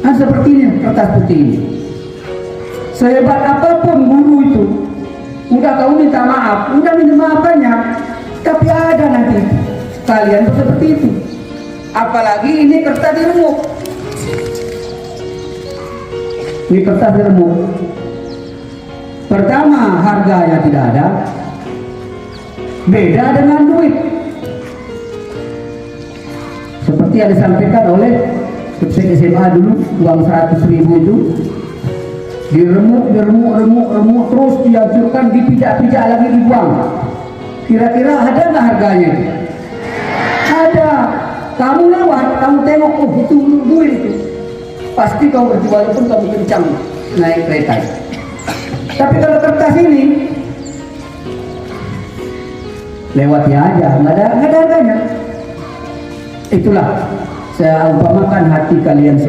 Nah seperti ini kertas putih ini. Sehebat apapun guru itu, udah kamu minta maaf, udah minta maaf banyak, tapi ada nanti kalian tuh seperti itu. Apalagi ini kertas diremuk. Ini kertas diremuk. Pertama, harganya tidak ada. Beda dengan duit. Seperti yang disampaikan oleh Subsek SMA dulu, uang 100.000 itu diremuk, terus dihancurkan, dipijak-pijak lagi, dibuang. Kira-kira ada nggak harganya? Ada. Kamu lewat, kamu tengok, oh itu duit itu. Pasti kau berjual pun kamu kencang naik kereta. Tapi kalau kertas ini lewatnya aja, nggak ada harganya. Itulah saya umpamakan hati kalian semua.